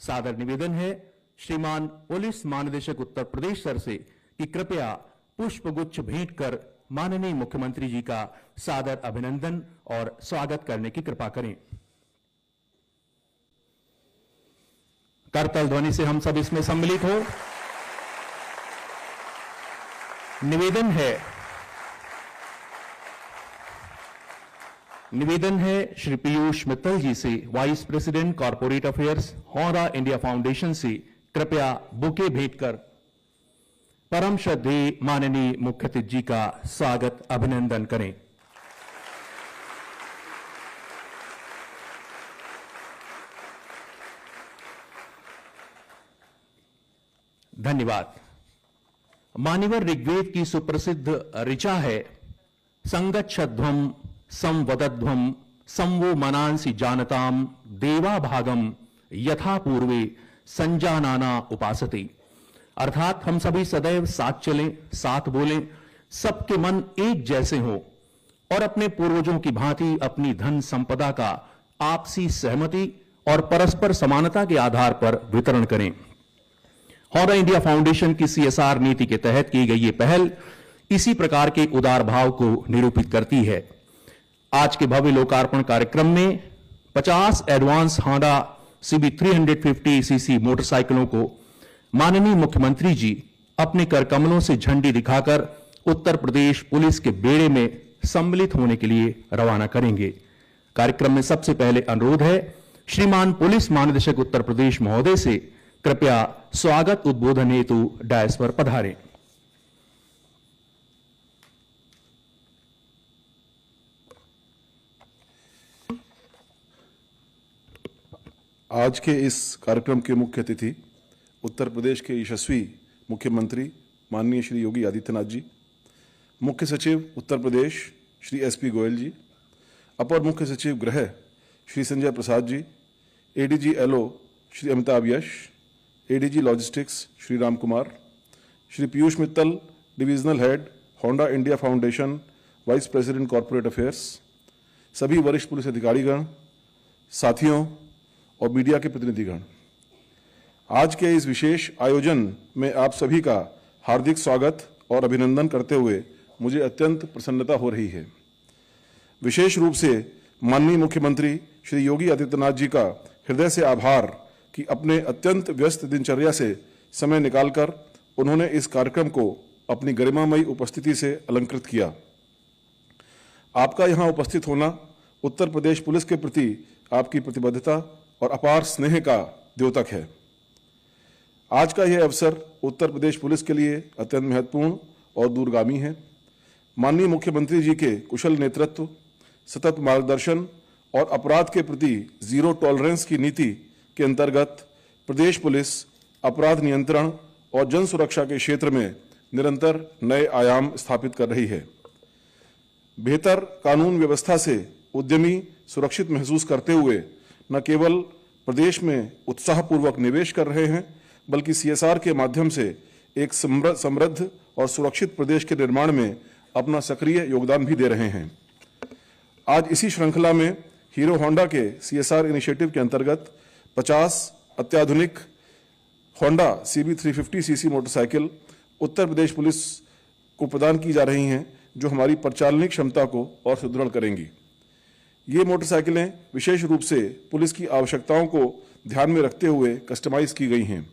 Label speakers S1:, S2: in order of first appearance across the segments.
S1: सादर निवेदन है श्रीमान पुलिस महानिदेशक उत्तर प्रदेश सर से कि कृपया पुष्पगुच्छ भेंट कर माननीय मुख्यमंत्री जी का सादर अभिनंदन और स्वागत करने की कृपा करें। करताल ध्वनि से हम सब इसमें सम्मिलित हो। निवेदन है श्री पीयूष मित्तल जी से, vice president corporate affairs, Honda India foundation से कृपया बुके भेंट कर परम श्रद्धेय माननीय मुख्य अतिथि जी का स्वागत अभिनंदन करें। धन्यवाद। मान्यवर ऋग्वेद की सुप्रसिद्ध ऋचा है, संगच्छध्वम संवदध्वम संवो मनांसि जानताम देवा भागम यथा पूर्वे संजानाना उपासते। अर्थात हम सभी सदैव साथ चलें, साथ बोलें, सबके मन एक जैसे हों और अपने पूर्वजों की भांति अपनी धन संपदा का आपसी सहमति और परस्पर समानता के आधार पर वितरण करें। होंडा इंडिया फाउंडेशन की CSR नीति के तहत की गई ये पहल इसी प्रकार के उदार भाव को निरूपित करती है। आज के भव्य लोकार्पण कार्यक्रम में 50 एडवांस होंडा CB 350cc मोटरसाइकिलों को माननीय मुख्यमंत्री जी अपने कर कमलों से झंडी दिखाकर उत्तर प्रदेश पुलिस के बेड़े में सम्मिलित होने के लिए रवाना करेंगे। कार्यक्रम में सबसे पहले अनुरोध है श्रीमान पुलिस महानिदेशक उत्तर प्रदेश महोदय से कृपया स्वागत उद्बोधन हेतु डायस पर पधारें।
S2: आज के इस कार्यक्रम के मुख्य अतिथि उत्तर प्रदेश के यशस्वी मुख्यमंत्री माननीय श्री योगी आदित्यनाथ जी, मुख्य सचिव उत्तर प्रदेश श्री SP गोयल जी, अपर मुख्य सचिव गृह श्री संजय प्रसाद जी, ADG LO श्री अमिताभ यश, ADG logistics Shri Ram Kumar, Shri Piyush Mittal divisional head Honda India foundation, vice president corporate affairs, सभी वरिष्ठ पुलिस अधिकारीगण, साथियों और मीडिया के प्रतिनिधिगण, आज के इस विशेष आयोजन में आप सभी का हार्दिक स्वागत और अभिनंदन करते हुए मुझे अत्यंत प्रसन्नता हो रही है। विशेष रूप से माननीय मुख्यमंत्री श्री योगी आदित्यनाथ जी का हृदय से आभार कि अपने अत्यंत व्यस्त दिनचर्या से समय निकालकर उन्होंने इस कार्यक्रम को अपनी गरिमामयी उपस्थिति से अलंकृत किया। आपका यहाँ उपस्थित होना उत्तर प्रदेश पुलिस के प्रति आपकी प्रतिबद्धता और अपार स्नेह का द्योतक है। आज का यह अवसर उत्तर प्रदेश पुलिस के लिए अत्यंत महत्वपूर्ण और दूरगामी है। माननीय मुख्यमंत्री जी के कुशल नेतृत्व, सतत मार्गदर्शन और अपराध के प्रति जीरो टॉलरेंस की नीति के अंतर्गत प्रदेश पुलिस अपराध नियंत्रण और जन सुरक्षा के क्षेत्र में निरंतर नए आयाम स्थापित कर रही है। बेहतर कानून व्यवस्था से उद्यमी सुरक्षित महसूस करते हुए न केवल प्रदेश में उत्साहपूर्वक निवेश कर रहे हैं, बल्कि CSR के माध्यम से एक समृद्ध और सुरक्षित प्रदेश के निर्माण में अपना सक्रिय योगदान भी दे रहे हैं। आज इसी श्रृंखला में हीरो होंडा के CSR इनिशिएटिव के अंतर्गत 50 अत्याधुनिक होंडा CB 350cc मोटरसाइकिल उत्तर प्रदेश पुलिस को प्रदान की जा रही हैं, जो हमारी परिचालनिक क्षमता को और सुदृढ़ करेंगी। ये मोटरसाइकिलें विशेष रूप से पुलिस की आवश्यकताओं को ध्यान में रखते हुए कस्टमाइज की गई हैं।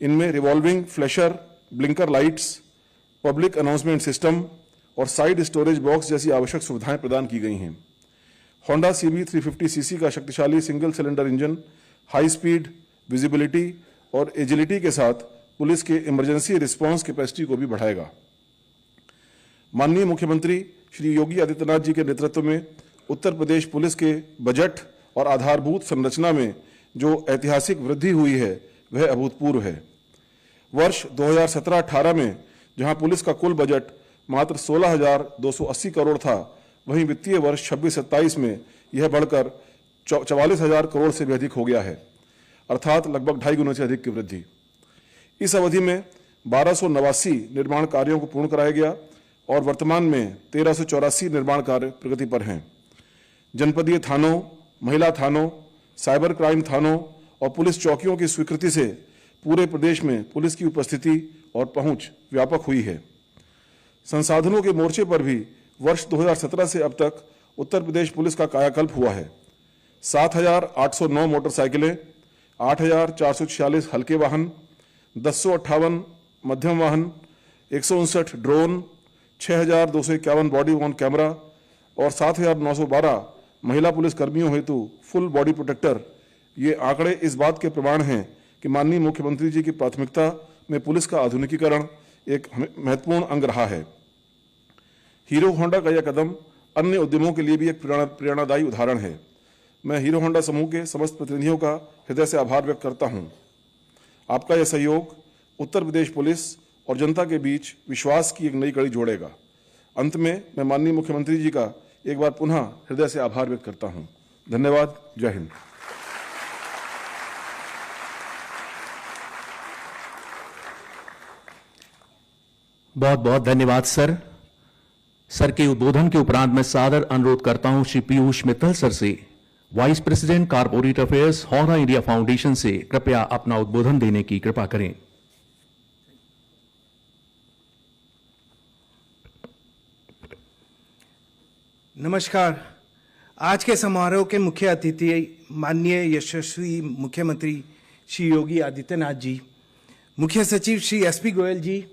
S2: इनमें revolving flasher, blinker lights, public announcement system और साइड स्टोरेज बॉक्स जैसी आवश्यक सुविधाएं प्रदान की गई हैं। होंडा CB 350cc का शक्तिशाली single cylinder engine high speed, visibility और एजिलिटी के साथ पुलिस के इमरजेंसी रिस्पांस कैपेसिटी को भी बढ़ाएगा। माननीय मुख्यमंत्री श्री योगी आदित्यनाथ जी के नेतृत्व में उत्तर प्रदेश पुलिस के बजट और आधारभूत संरचना में जो ऐतिहासिक वृद्धि हुई है वह अभूतपूर्व है। वर्ष 2017-18 में जहां पुलिस का कुल बजट मात्र 16,280 करोड़ था, वहीं वित्तीय वर्ष 26-27 में यह बढ़कर 44,000 करोड़ से भी अधिक हो गया है, अर्थात लगभग 2.5 गुना से अधिक की वृद्धि। इस अवधि में 1289 निर्माण कार्यों को पूर्ण कराया गया और वर्तमान में 1384 निर्माण कार्य प्रगति पर हैं। जनपदीय थानों, महिला थानों, साइबर क्राइम थानों और पुलिस चौकियों की स्वीकृति से पूरे प्रदेश में पुलिस की उपस्थिति और पहुंच व्यापक हुई है। संसाधनों के मोर्चे पर भी वर्ष 2017 से अब तक उत्तर प्रदेश पुलिस का कायाकल्प हुआ है। 7,809 मोटरसाइकिलें, 8,446 हल्के वाहन, 1058 मध्यम वाहन, 159 ड्रोन, 6,251 बॉडी वॉर्न कैमरा और 7,912 महिला पुलिस कर्मियों हेतु फुल बॉडी प्रोटेक्टर, ये आंकड़े इस बात के प्रमाण हैं कि माननीय मुख्यमंत्री जी की प्राथमिकता में पुलिस का आधुनिकीकरण एक महत्वपूर्ण अंग रहा है। हीरो होंडा का यह कदम अन्य उद्यमों के लिए भी एक प्रेरणादायी उदाहरण है। मैं हीरो होंडा समूह के समस्त प्रतिनिधियों का हृदय से आभार व्यक्त करता हूं। आपका यह सहयोग उत्तर प्रदेश पुलिस और जनता के बीच विश्वास की एक नई कड़ी जोड़ेगा। अंत में मैं माननीय मुख्यमंत्री जी का एक बार पुनः हृदय से आभार व्यक्त करता हूं। धन्यवाद। जय हिंद।
S1: बहुत बहुत धन्यवाद सर। सर के उद्बोधन के उपरांत मैं सादर अनुरोध करता हूं श्री पीयूष मित्तल सर से, vice president corporate affairs, Honda India foundation से कृपया अपना उद्बोधन देने की कृपा करें।
S3: नमस्कार। आज के समारोह के मुख्य अतिथि माननीय यशस्वी मुख्यमंत्री श्री योगी आदित्यनाथ जी, मुख्य सचिव Shri SP Goyal ji,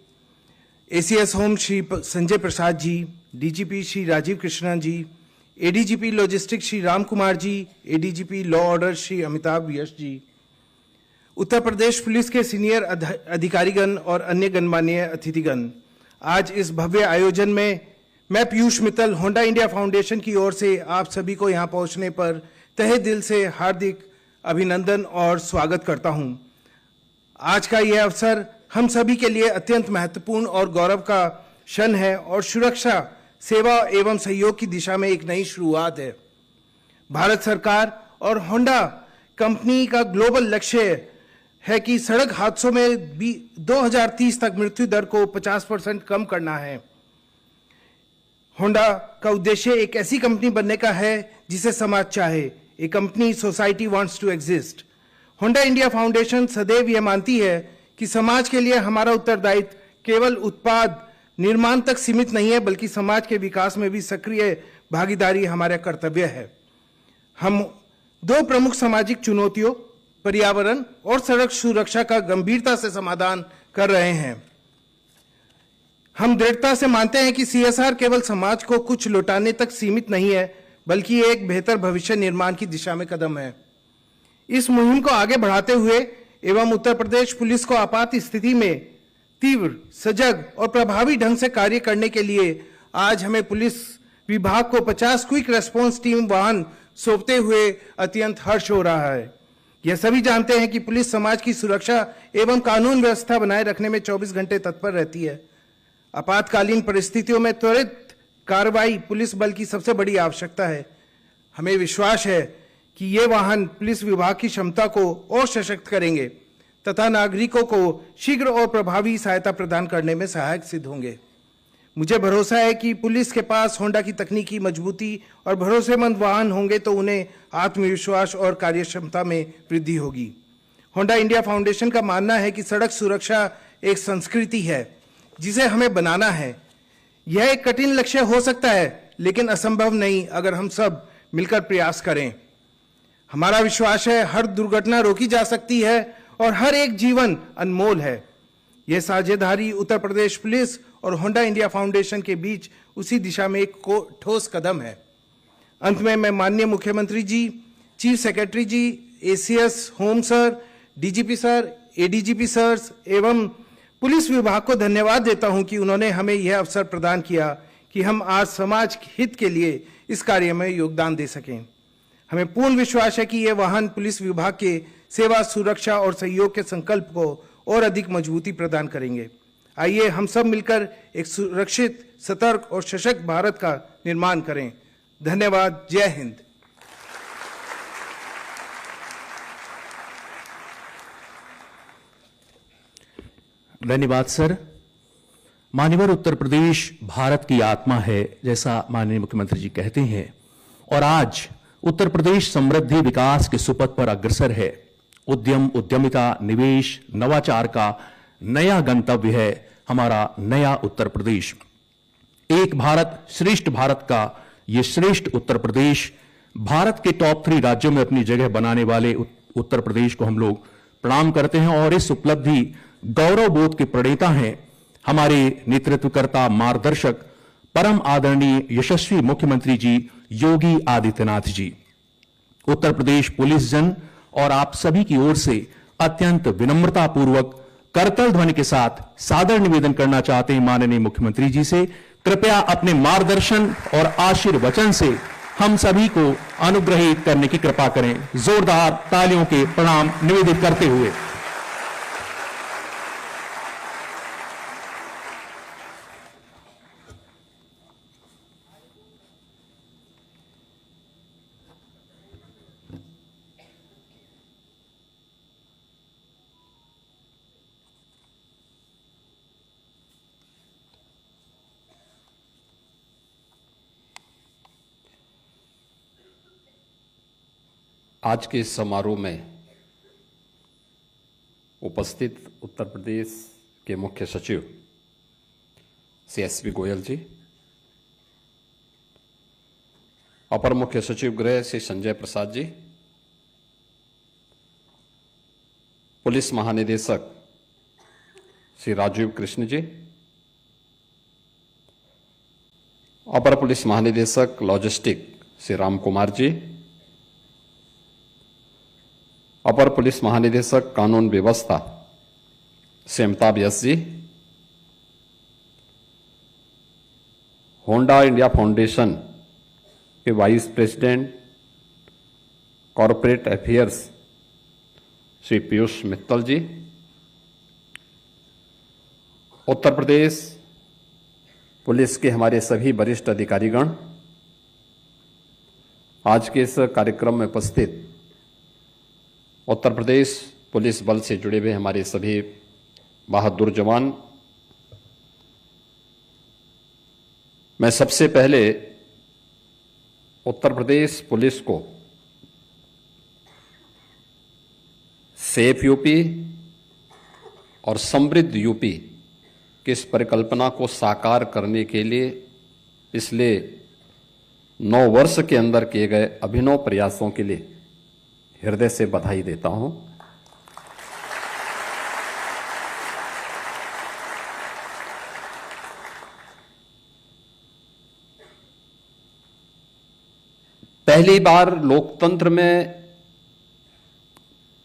S3: ACS home Shri Sanjay Prasad ji, DGP Shri Rajeev Krishnan ji, ADGP logistics Shri Ram Kumar ji, ADGP law order Shri Amitabh Yash ji, Uttar Pradesh police के सीनियर अधिकारीगण और अन्य गणमान्य अतिथिगण, आज इस भव्य आयोजन में मैं Piyush Mittal Honda India foundation की ओर से आप सभी को यहां पहुंचने पर तहे दिल से हार्दिक अभिनंदन और स्वागत करता हूं। आज का यह अवसर हम सभी के लिए अत्यंत महत्वपूर्ण और गौरव का क्षण है और सुरक्षा, सेवा एवं सहयोग की दिशा में एक नई शुरुआत है। भारत सरकार और होंडा कंपनी का ग्लोबल लक्ष्य है कि सड़क हादसों में 2030 तक मृत्यु दर को 50% कम करना है। होंडा का उद्देश्य एक ऐसी कंपनी बनने का है जिसे समाज चाहे, a company society wants to exist. Honda India foundation सदैव यह मानती है कि समाज के लिए हमारा उत्तरदायित्व केवल उत्पाद निर्माण तक सीमित नहीं है, बल्कि समाज के विकास में भी सक्रिय भागीदारी हमारा कर्तव्य है। हम दो प्रमुख सामाजिक चुनौतियों, पर्यावरण और सड़क सुरक्षा का गंभीरता से समाधान कर रहे हैं। हम दृढ़ता से मानते हैं कि सीएसआर केवल समाज को कुछ लौटाने तक सीमित नहीं है, बल्कि एक बेहतर भविष्य निर्माण की दिशा में कदम है। इस मुहिम को आगे बढ़ाते हुए एवं उत्तर प्रदेश पुलिस को आपात स्थिति में तीव्र, सजग और प्रभावी ढंग से कार्य करने के लिए आज हमें पुलिस विभाग को 50 क्विक रेस्पॉन्स टीम वाहन सौंपते हुए अत्यंत हर्ष हो रहा है। यह सभी जानते हैं कि पुलिस समाज की सुरक्षा एवं कानून व्यवस्था बनाए रखने में 24 घंटे तत्पर रहती है। आपातकालीन परिस्थितियों में त्वरित कार्रवाई पुलिस बल की सबसे बड़ी आवश्यकता है। हमें विश्वास है कि ये वाहन पुलिस विभाग की क्षमता को और सशक्त करेंगे तथा नागरिकों को शीघ्र और प्रभावी सहायता प्रदान करने में सहायक सिद्ध होंगे। मुझे भरोसा है कि पुलिस के पास होंडा की तकनीकी मजबूती और भरोसेमंद वाहन होंगे तो उन्हें आत्मविश्वास और कार्यक्षमता में वृद्धि होगी। होंडा इंडिया फाउंडेशन का मानना है कि सड़क सुरक्षा एक संस्कृति है जिसे हमें बनाना है। यह एक कठिन लक्ष्य हो सकता है, लेकिन असंभव नहीं अगर हम सब मिलकर प्रयास करें। हमारा विश्वास है हर दुर्घटना रोकी जा सकती है और हर एक जीवन अनमोल है। यह साझेदारी उत्तर प्रदेश पुलिस और होंडा इंडिया फाउंडेशन के बीच उसी दिशा में एक ठोस कदम है। अंत में मैं माननीय मुख्यमंत्री जी, चीफ सेक्रेटरी जी, ACS home sir, DGP sir, ADGP sir एवं पुलिस विभाग को धन्यवाद देता हूं कि उन्होंने हमें यह अवसर प्रदान किया कि हम आज समाज हित के लिए इस कार्य में योगदान दे सकें। हमें पूर्ण विश्वास है कि यह वाहन पुलिस विभाग के सेवा, सुरक्षा और सहयोग के संकल्प को और अधिक मजबूती प्रदान करेंगे। आइए हम सब मिलकर एक सुरक्षित, सतर्क और सशक्त भारत का निर्माण करें। धन्यवाद। जय हिंद।
S1: धन्यवाद सर। मान्यवर, उत्तर प्रदेश भारत की आत्मा है, जैसा माननीय मुख्यमंत्री जी कहते हैं, और आज उत्तर प्रदेश समृद्धि विकास के सुपथ पर अग्रसर है। उद्यम, उद्यमिता, निवेश, नवाचार का नया गंतव्य है हमारा नया उत्तर प्रदेश। एक भारत श्रेष्ठ भारत का ये श्रेष्ठ उत्तर प्रदेश, भारत के टॉप 3 राज्यों में अपनी जगह बनाने वाले उत्तर प्रदेश को हम लोग प्रणाम करते हैं और इस उपलब्धि गौरव बोध के प्रणेता हैं हमारे नेतृत्वकर्ता, मार्गदर्शक, परम आदरणीय यशस्वी मुख्यमंत्री जी योगी आदित्यनाथ जी। उत्तर प्रदेश पुलिस जन और आप सभी की ओर से अत्यंत विनम्रता पूर्वक करतल ध्वनि के साथ सादर निवेदन करना चाहते हैं माननीय मुख्यमंत्री जी से, कृपया अपने मार्गदर्शन और आशीर्वचन से हम सभी को अनुग्रहित करने की कृपा करें। जोरदार तालियों के प्रणाम निवेदित करते हुए
S4: आज के इस समारोह में उपस्थित उत्तर प्रदेश के मुख्य सचिव श्री एस.बी. गोयल जी, अपर मुख्य सचिव गृह श्री संजय प्रसाद जी, पुलिस महानिदेशक श्री राजीव कृष्ण जी, अपर पुलिस महानिदेशक लॉजिस्टिक श्री राम कुमार जी, अपर पुलिस महानिदेशक कानून व्यवस्था Shri Amitabh Yash ji, Honda India foundation के vice president corporate affairs Shri Piyush Mittal ji, Uttar Pradesh police के हमारे सभी वरिष्ठ अधिकारीगण, आज के इस कार्यक्रम में उपस्थित उत्तर प्रदेश पुलिस बल से जुड़े हुए हमारे सभी बहादुर जवान, मैं सबसे पहले उत्तर प्रदेश पुलिस को सेफ यूपी और समृद्ध यूपी की इस परिकल्पना को साकार करने के लिए पिछले 9 वर्ष के अंदर किए गए अभिनव प्रयासों के लिए हृदय से बधाई देता हूं। पहली बार लोकतंत्र में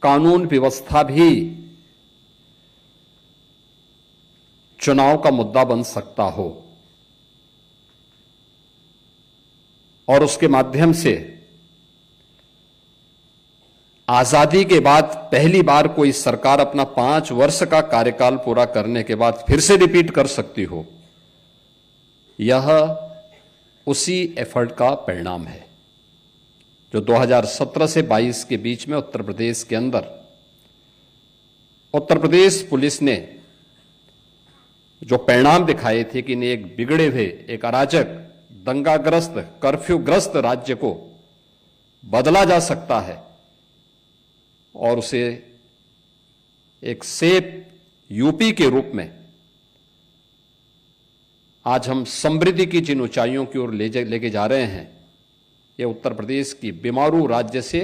S4: कानून व्यवस्था भी चुनाव का मुद्दा बन सकता हो और उसके माध्यम से आजादी के बाद पहली बार कोई सरकार अपना 5 वर्ष का कार्यकाल पूरा करने के बाद फिर से रिपीट कर सकती हो, यह उसी एफर्ट का परिणाम है जो 2017 से 22 के बीच में उत्तर प्रदेश के अंदर उत्तर प्रदेश पुलिस ने जो परिणाम दिखाए थे कि एक बिगड़े हुए, एक अराजक, दंगाग्रस्त, कर्फ्यूग्रस्त राज्य को बदला जा सकता है और उसे एक सेफ यूपी के रूप में आज हम समृद्धि की जिन ऊंचाइयों की ओर लेके जा रहे हैं, यह उत्तर प्रदेश की बीमारू राज्य से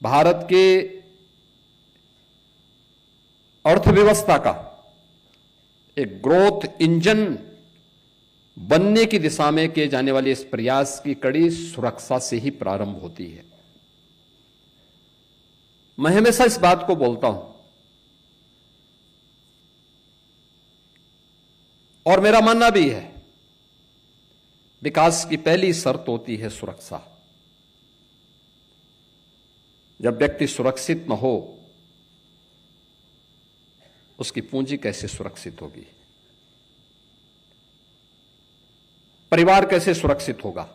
S4: भारत के अर्थव्यवस्था का एक ग्रोथ इंजन बनने की दिशा में किए जाने वाले इस प्रयास की कड़ी सुरक्षा से ही प्रारंभ होती है। मैं हमेशा इस बात को बोलता हूं और मेरा मानना भी है, विकास की पहली शर्त होती है सुरक्षा। जब व्यक्ति सुरक्षित न हो, उसकी पूंजी कैसे सुरक्षित होगी, परिवार कैसे सुरक्षित होगा।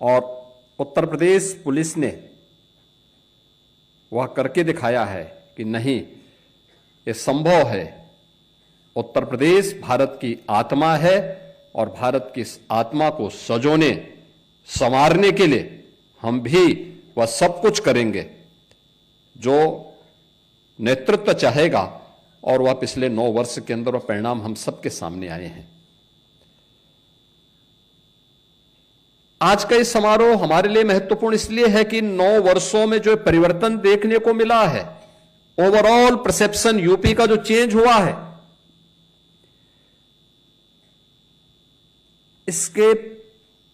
S4: और उत्तर प्रदेश पुलिस ने वह करके दिखाया है कि नहीं, ये संभव है। उत्तर प्रदेश भारत की आत्मा है और भारत की इस आत्मा को सजोने संवारने के लिए हम भी वह सब कुछ करेंगे जो नेतृत्व चाहेगा, और वह पिछले 9 वर्ष के अंदर वह परिणाम हम सबके सामने आए हैं। आज का इस समारोह हमारे लिए महत्वपूर्ण इसलिए है कि 9 वर्षों में जो परिवर्तन देखने को मिला है, ओवरऑल परसेप्शन यूपी का जो चेंज हुआ है, इसके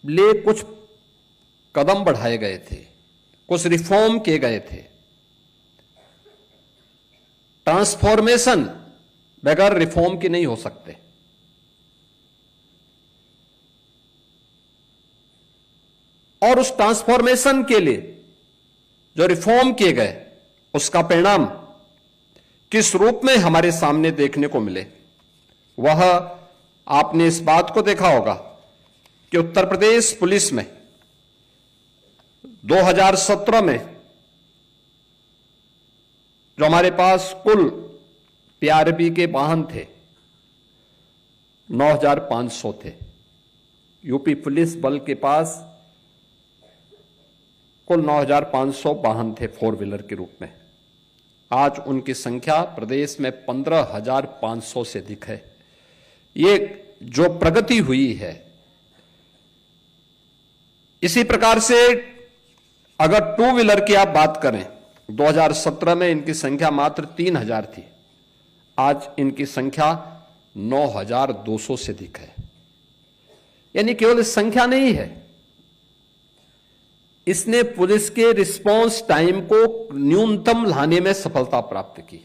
S4: लिए कुछ कदम बढ़ाए गए थे, कुछ रिफॉर्म किए गए थे। ट्रांसफॉर्मेशन बगैर रिफॉर्म की नहीं हो सकते। और उस ट्रांसफॉर्मेशन के लिए जो रिफॉर्म किए गए, उसका परिणाम किस रूप में हमारे सामने देखने को मिले, वह आपने इस बात को देखा होगा कि उत्तर प्रदेश पुलिस में 2017 में जो हमारे पास कुल पीआरबी के वाहन थे 9,500 थे। यूपी पुलिस बल के पास कुल 9,500 वाहन थे 4 व्हीलर के रूप में। आज उनकी संख्या प्रदेश में 15,500 से अधिक है। ये जो प्रगति हुई है, इसी प्रकार से अगर 2 व्हीलर की आप बात करें, 2017 में इनकी संख्या मात्र 3,000 थी, आज इनकी संख्या 9,200 से अधिक है। यानी केवल इस संख्या नहीं है, इसने पुलिस के रिस्पांस टाइम को न्यूनतम लाने में सफलता प्राप्त की।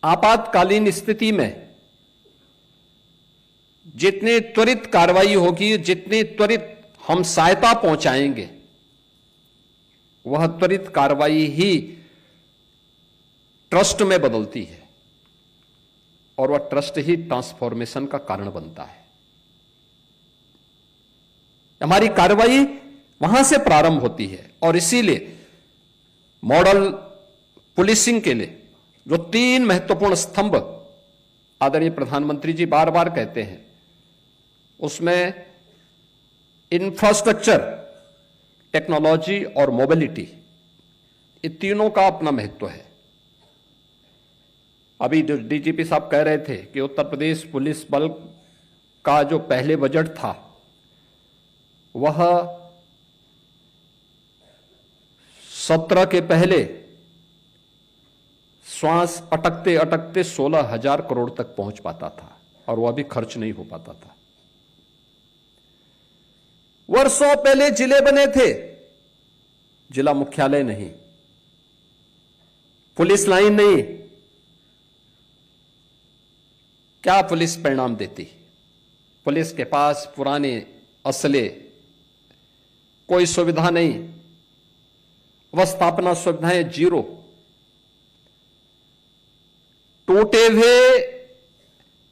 S4: आपातकालीन स्थिति में जितनी त्वरित कार्रवाई होगी, जितनी त्वरित हम सहायता पहुंचाएंगे, वह त्वरित कार्रवाई ही ट्रस्ट में बदलती है, और वह ट्रस्ट ही ट्रांसफॉर्मेशन का कारण बनता है। हमारी कार्रवाई वहां से प्रारंभ होती है, और इसीलिए मॉडल पुलिसिंग के लिए जो 3 महत्वपूर्ण स्तंभ आदरणीय प्रधानमंत्री जी बार बार कहते हैं, उसमें इंफ्रास्ट्रक्चर, टेक्नोलॉजी और मोबिलिटी, ये तीनों का अपना महत्व है। अभी जो डीजीपी साहब कह रहे थे कि उत्तर प्रदेश पुलिस बल का जो पहले बजट था, वह 17 के पहले श्वास अटकते अटकते 16,000 करोड़ तक पहुंच पाता था, और वह भी खर्च नहीं हो पाता था। वर्षों पहले जिले बने थे, जिला मुख्यालय नहीं, पुलिस लाइन नहीं। क्या पुलिस परिणाम देती? पुलिस के पास पुराने असले, कोई सुविधा नहीं, अवस्थापना सुविधाएं 0, टूटे हुए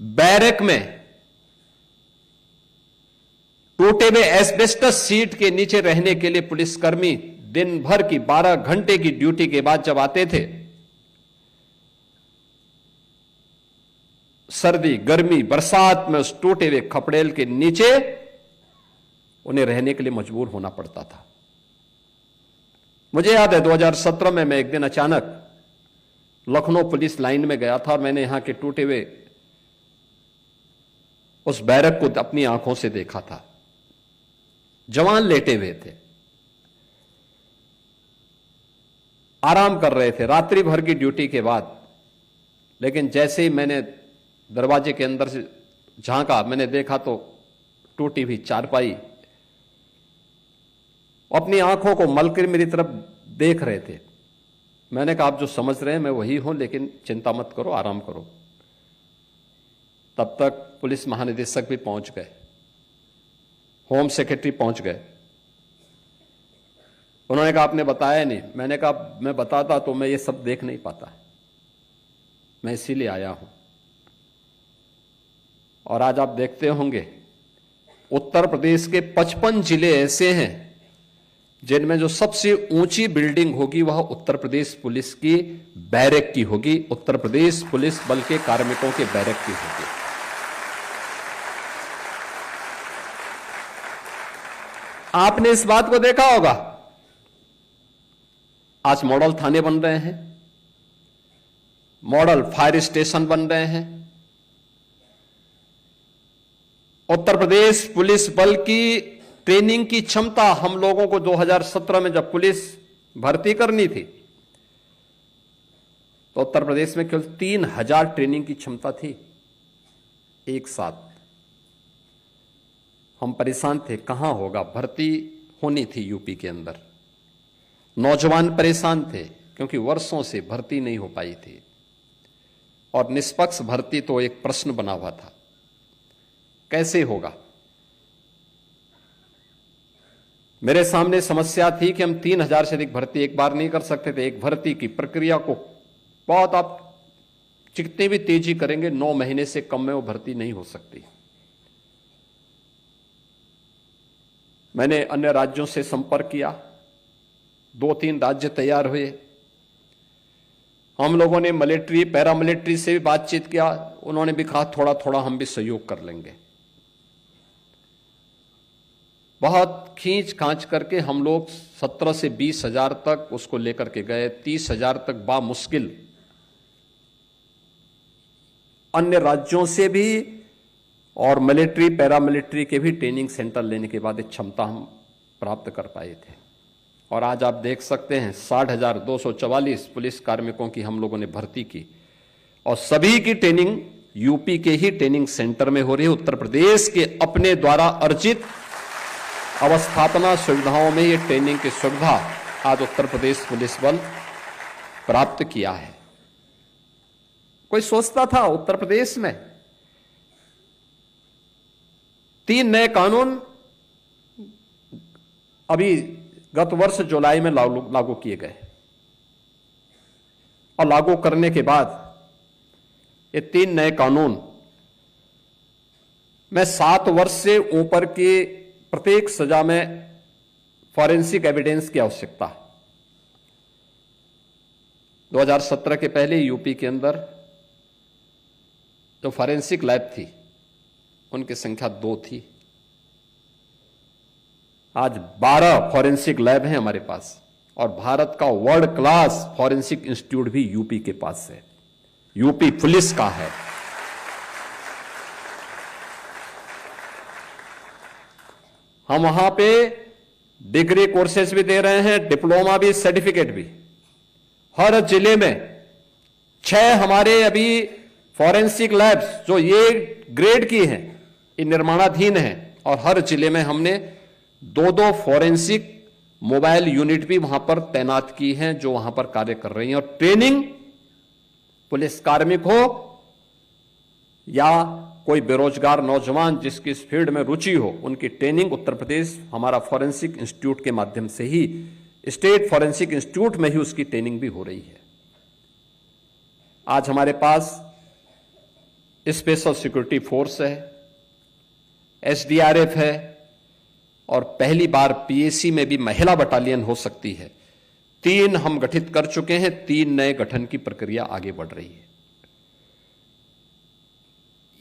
S4: बैरक में, टूटे हुए एस्बेस्टस सीट के नीचे रहने के लिए पुलिसकर्मी दिन भर की 12 घंटे की ड्यूटी के बाद जब आते थे, सर्दी, गर्मी, बरसात में उस टूटे हुए खपड़ेल के नीचे उन्हें रहने के लिए मजबूर होना पड़ता था। मुझे याद है 2017 में मैं एक दिन अचानक लखनऊ पुलिस लाइन में गया था, और मैंने यहां के टूटे हुए उस बैरक को अपनी आंखों से देखा था। जवान लेटे हुए थे, आराम कर रहे थे रात्रि भर की ड्यूटी के बाद, लेकिन जैसे ही मैंने दरवाजे के अंदर से झांका, मैंने देखा तो टूटी हुई चारपाई, अपनी आंखों को मलकर मेरी तरफ देख रहे थे। मैंने कहा, आप जो समझ रहे हैं मैं वही हूं, लेकिन चिंता मत करो, आराम करो। तब तक पुलिस महानिदेशक भी पहुंच गए, होम सेक्रेटरी पहुंच गए। उन्होंने कहा, आपने बताया नहीं। मैंने कहा, मैं बताता तो मैं ये सब देख नहीं पाता, मैं इसीलिए आया हूं। और आज आप देखते होंगे उत्तर प्रदेश के 55 जिले ऐसे हैं जिनमें जो सबसे ऊंची बिल्डिंग होगी वह उत्तर प्रदेश पुलिस की बैरक की होगी, उत्तर प्रदेश पुलिस बल के कार्मिकों के बैरक की होगी। आपने इस बात को देखा होगा, आज मॉडल थाने बन रहे हैं, मॉडल फायर स्टेशन बन रहे हैं। उत्तर प्रदेश पुलिस बल की ट्रेनिंग की क्षमता हम लोगों को 2017 में जब पुलिस भर्ती करनी थी तो उत्तर प्रदेश में केवल 3000 ट्रेनिंग की क्षमता थी एक साथ। हम परेशान थे, कहां होगा, भर्ती होनी थी यूपी के अंदर। नौजवान परेशान थे क्योंकि वर्षों से भर्ती नहीं हो पाई थी और निष्पक्ष भर्ती तो एक प्रश्न बना हुआ था, कैसे होगा। मेरे सामने समस्या थी कि हम 3000 से अधिक भर्ती एक बार नहीं कर सकते थे। एक भर्ती की प्रक्रिया को बहुत आप जितनी भी तेजी करेंगे 9 महीने से कम में वो भर्ती नहीं हो सकती। मैंने अन्य राज्यों से संपर्क किया, 2-3 राज्य तैयार हुए। हम लोगों ने मिलिट्री पैरामिलिट्री से भी बातचीत किया, उन्होंने भी कहा थोड़ा थोड़ा हम भी सहयोग कर लेंगे। बहुत खींच खांच करके हम लोग 17 से 20 हजार तक उसको लेकर के गए। 30 हजार तक बामुश्किल अन्य राज्यों से भी और मिलिट्री पैरामिलिट्री के भी ट्रेनिंग सेंटर लेने के बाद एक क्षमता हम प्राप्त कर पाए थे। और आज आप देख सकते हैं 60,244 पुलिस कार्मिकों की हम लोगों ने भर्ती की और सभी की ट्रेनिंग यूपी के ही ट्रेनिंग सेंटर में हो रही है। उत्तर प्रदेश के अपने द्वारा अर्जित अवस्थापना सुविधाओं में ये ट्रेनिंग की सुविधा आज उत्तर प्रदेश पुलिस बल प्राप्त किया है। कोई सोचता था उत्तर प्रदेश में 3 नए कानून अभी गत वर्ष जुलाई में लागू किए गए और लागू करने के बाद ये 3 नए कानून में 7 वर्ष से ऊपर की प्रत्येक सजा में फॉरेंसिक एविडेंस की आवश्यकता है। 2017 के पहले यूपी के अंदर जो फॉरेंसिक लैब थी उनकी संख्या 2 थी, आज 12 फॉरेंसिक लैब हैं हमारे पास और भारत का वर्ल्ड क्लास फॉरेंसिक इंस्टीट्यूट भी यूपी के पास है, यूपी पुलिस का है। हम वहां पे डिग्री कोर्सेज भी दे रहे हैं, डिप्लोमा भी, सर्टिफिकेट भी। हर जिले में 6 हमारे अभी फॉरेंसिक लैब्स जो ये ग्रेड की हैं, ये निर्माणाधीन हैं और हर जिले में हमने 2-2 फॉरेंसिक मोबाइल यूनिट भी वहां पर तैनात की हैं जो वहां पर कार्य कर रही हैं। और ट्रेनिंग पुलिस कार्मिक हो या कोई बेरोजगार नौजवान जिसकी इस फील्ड में रुचि हो, उनकी ट्रेनिंग उत्तर प्रदेश हमारा फॉरेंसिक इंस्टीट्यूट के माध्यम से ही, स्टेट फॉरेंसिक इंस्टीट्यूट में ही उसकी ट्रेनिंग भी हो रही है। आज हमारे पास स्पेशल सिक्योरिटी फोर्स है, एसडीआरएफ है और पहली बार पीएसी में भी महिला बटालियन हो सकती है। 3 हम गठित कर चुके हैं, 3 नए गठन की प्रक्रिया आगे बढ़ रही है।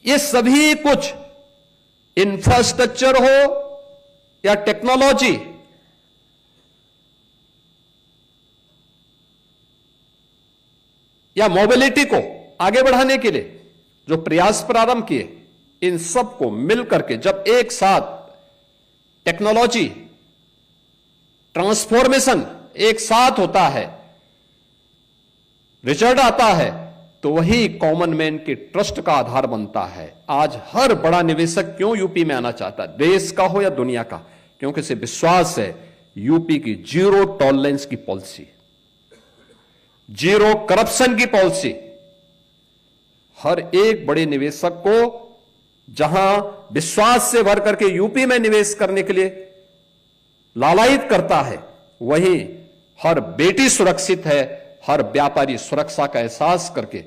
S4: ये सभी कुछ इंफ्रास्ट्रक्चर हो या टेक्नोलॉजी, या मोबिलिटी को आगे बढ़ाने के लिए जो प्रयास प्रारंभ किए, इन सब को मिलकर के जब एक साथ टेक्नोलॉजी ट्रांसफॉर्मेशन एक साथ होता है, रिजल्ट आता है, तो वही कॉमन मैन के ट्रस्ट का आधार बनता है। आज हर बड़ा निवेशक क्यों यूपी में आना चाहता है, देश का हो या दुनिया का, क्योंकि इसे विश्वास है यूपी की जीरो टॉलरेंस की पॉलिसी, जीरो करप्शन की पॉलिसी हर एक बड़े निवेशक को जहां विश्वास से भर करके यूपी में निवेश करने के लिए लालायित करता है, वही हर बेटी सुरक्षित है, हर व्यापारी सुरक्षा का एहसास करके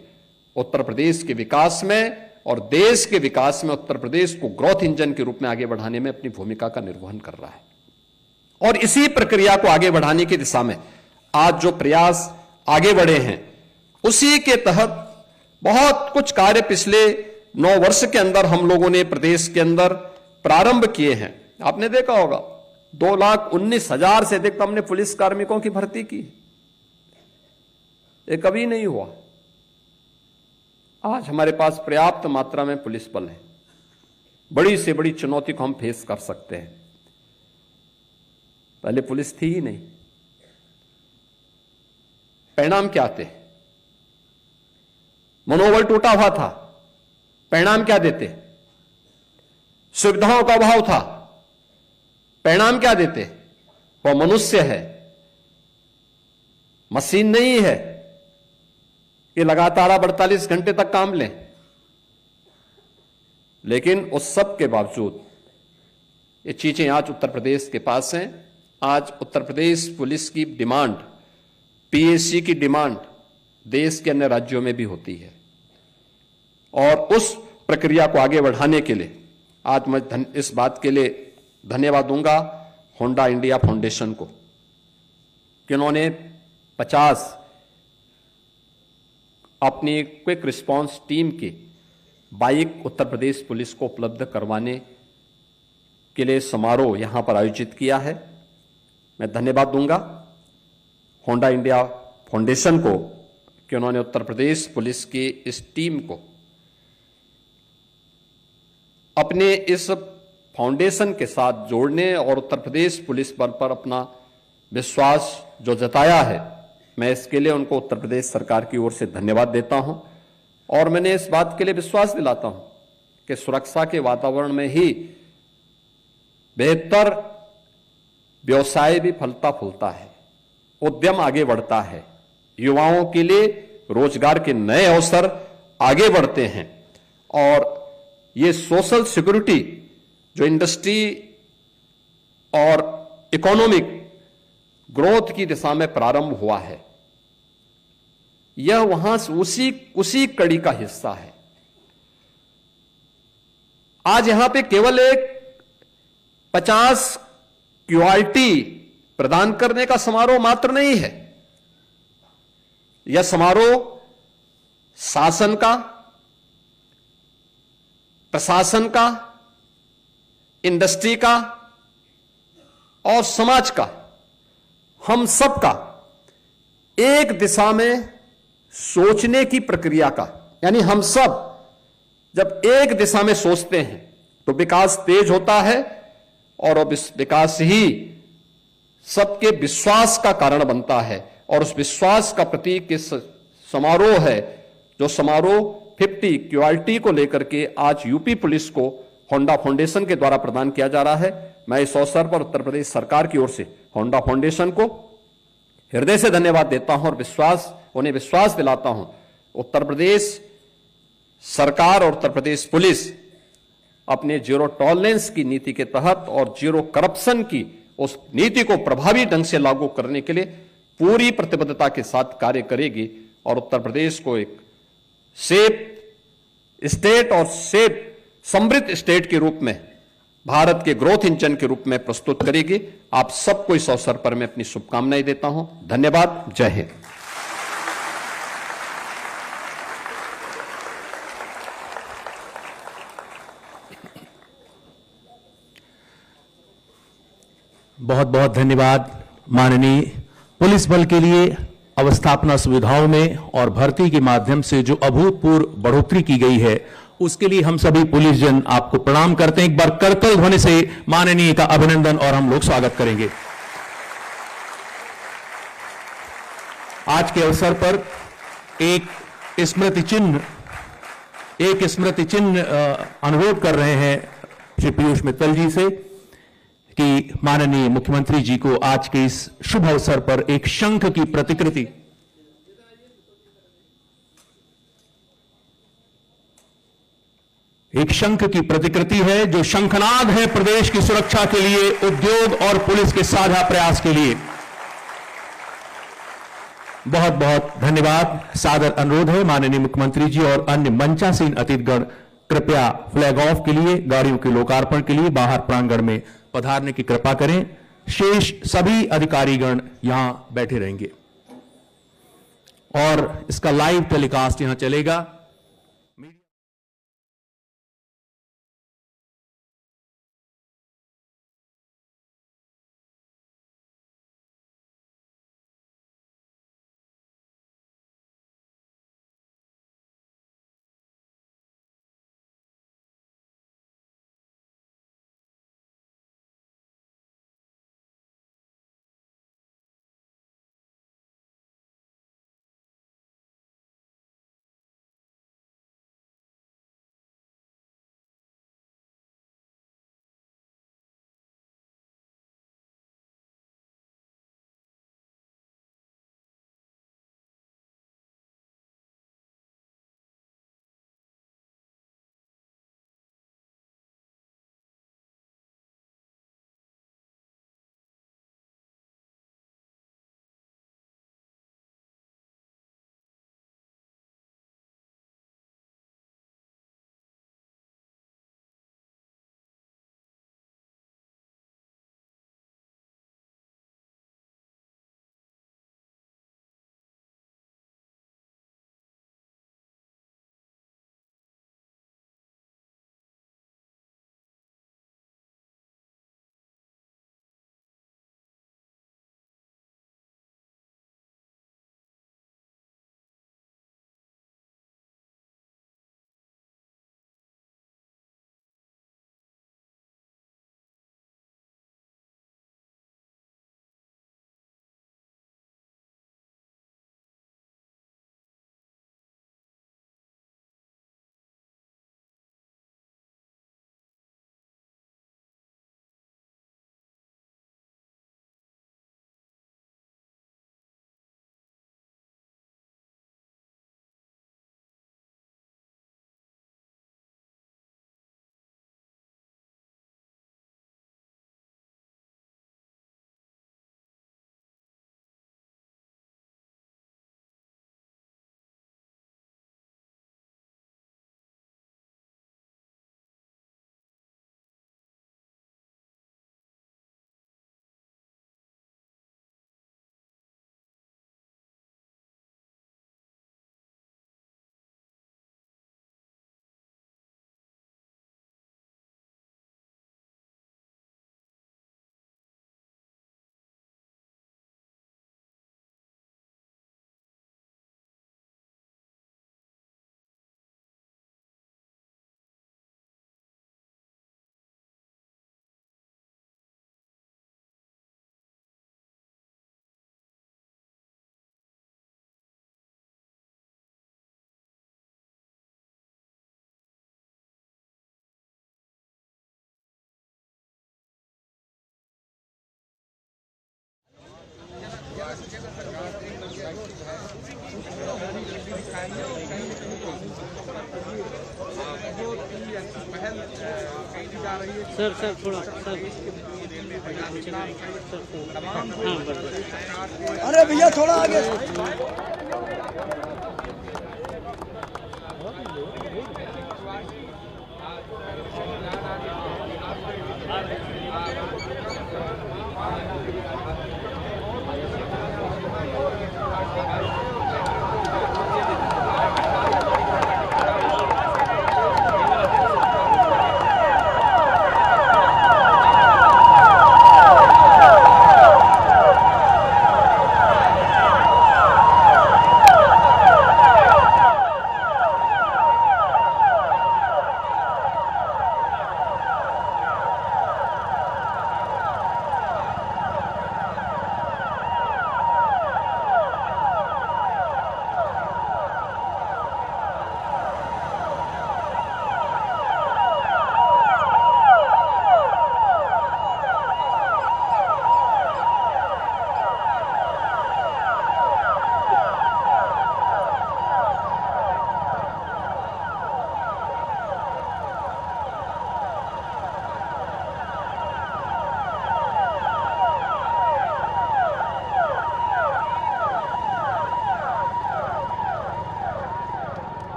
S4: उत्तर प्रदेश के विकास में और देश के विकास में उत्तर प्रदेश को ग्रोथ इंजन के रूप में आगे बढ़ाने में अपनी भूमिका का निर्वहन कर रहा है। और इसी प्रक्रिया को आगे बढ़ाने की दिशा में आज जो प्रयास आगे बढ़े हैं, उसी के तहत बहुत कुछ कार्य पिछले 9 वर्ष के अंदर हम लोगों ने प्रदेश के अंदर प्रारंभ किए हैं। आपने देखा होगा 2,19,000 से अधिक तो हमने पुलिस कार्मिकों की भर्ती की। ये कभी नहीं हुआ। आज हमारे पास पर्याप्त मात्रा में पुलिस बल है। बड़ी से बड़ी चुनौती को हम फेस कर सकते हैं। पहले पुलिस थी ही नहीं। परिणाम क्या थे? मनोबल टूटा हुआ था। परिणाम क्या देते? सुविधाओं का अभाव था। परिणाम क्या देते? वो मनुष्य है, मशीन नहीं है कि लगातार 48 घंटे तक काम लें। लेकिन उस सब के बावजूद ये चीजें आज उत्तर प्रदेश के पास हैं। आज उत्तर प्रदेश पुलिस की डिमांड, पीएससी की डिमांड देश के अन्य राज्यों में भी होती है। और उस प्रक्रिया को आगे बढ़ाने के लिए आज मैं इस बात के लिए धन्यवाद दूंगा होंडा इंडिया फाउंडेशन को कि उन्होंने 50 अपनी क्विक रिस्पांस टीम के बाइक उत्तर प्रदेश पुलिस को उपलब्ध करवाने के लिए समारोह यहां पर आयोजित किया है। मैं धन्यवाद दूंगा होंडा इंडिया फाउंडेशन को कि उन्होंने उत्तर प्रदेश पुलिस की इस टीम को अपने इस फाउंडेशन के साथ जोड़ने और उत्तर प्रदेश पुलिस बल पर अपना विश्वास जो जताया है, मैं इसके लिए उनको उत्तर प्रदेश सरकार की ओर से धन्यवाद देता हूं। और मैंने इस बात के लिए विश्वास दिलाता हूं कि सुरक्षा के वातावरण में ही बेहतर व्यवसाय भी फलता फूलता है, उद्यम आगे बढ़ता है, युवाओं के लिए रोजगार के नए अवसर आगे बढ़ते हैं। और ये सोशल सिक्योरिटी जो इंडस्ट्री और इकोनॉमिक ग्रोथ की दिशा में प्रारंभ हुआ है, यह वहां से उसी कड़ी का हिस्सा है। आज यहां पे केवल एक 50 क्यूआरटी प्रदान करने का समारोह मात्र नहीं है। यह समारोह शासन का, प्रशासन का, इंडस्ट्री का और समाज का, हम सब का एक दिशा में सोचने की प्रक्रिया का, यानी हम सब जब एक दिशा में सोचते हैं तो विकास तेज होता है और विकास ही सबके विश्वास का कारण बनता है। और उस विश्वास का प्रतीक इस समारोह है, जो समारोह 50 क्यूआरटी को लेकर के आज यूपी पुलिस को होंडा फाउंडेशन के द्वारा प्रदान किया जा रहा है। मैं इस अवसर पर उत्तर प्रदेश सरकार की ओर से होंडा फाउंडेशन को हृदय से धन्यवाद देता हूं और उन्हें विश्वास दिलाता हूं उत्तर प्रदेश सरकार और उत्तर प्रदेश पुलिस अपने जीरो टॉलरेंस की नीति के तहत और जीरो करप्शन की उस नीति को प्रभावी ढंग से लागू करने के लिए पूरी प्रतिबद्धता के साथ कार्य करेगी और उत्तर प्रदेश को एक सेफ स्टेट और सेफ समृद्ध स्टेट के रूप में, भारत के ग्रोथ इंजन के रूप में प्रस्तुत करेगी। आप सबको इस अवसर पर मैं अपनी शुभकामनाएं देता हूं। धन्यवाद। जय हिंद।
S1: बहुत बहुत धन्यवाद माननीय पुलिस बल के लिए अवस्थापना सुविधाओं में और भर्ती के माध्यम से जो अभूतपूर्व बढ़ोतरी की गई है, उसके लिए हम सभी पुलिस जन आपको प्रणाम करते हैं। एक बार करतल ध्वनि से माननीय का अभिनंदन और हम लोग स्वागत करेंगे। आज के अवसर पर एक स्मृति चिन्ह अनुरोध कर रहे हैं श्री पीयूष मित्तल जी से कि माननीय मुख्यमंत्री जी को आज के इस शुभ अवसर पर एक शंख की प्रतिकृति है, जो शंखनाद है प्रदेश की सुरक्षा के लिए, उद्योग और पुलिस के साझा प्रयास के लिए। बहुत बहुत धन्यवाद। सादर अनुरोध है माननीय मुख्यमंत्री जी और अन्य मंचासीन अतिथिगण कृपया फ्लैग ऑफ के लिए, गाड़ियों के लोकार्पण के लिए बाहर प्रांगण में पधारने की कृपा करें। शेष सभी अधिकारीगण यहां बैठे रहेंगे और इसका लाइव टेलीकास्ट यहां चलेगा।
S5: सर थोड़ा सर
S6: अरे भैया थोड़ा आगे।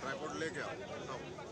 S7: ट्राइपॉड लेके आओ।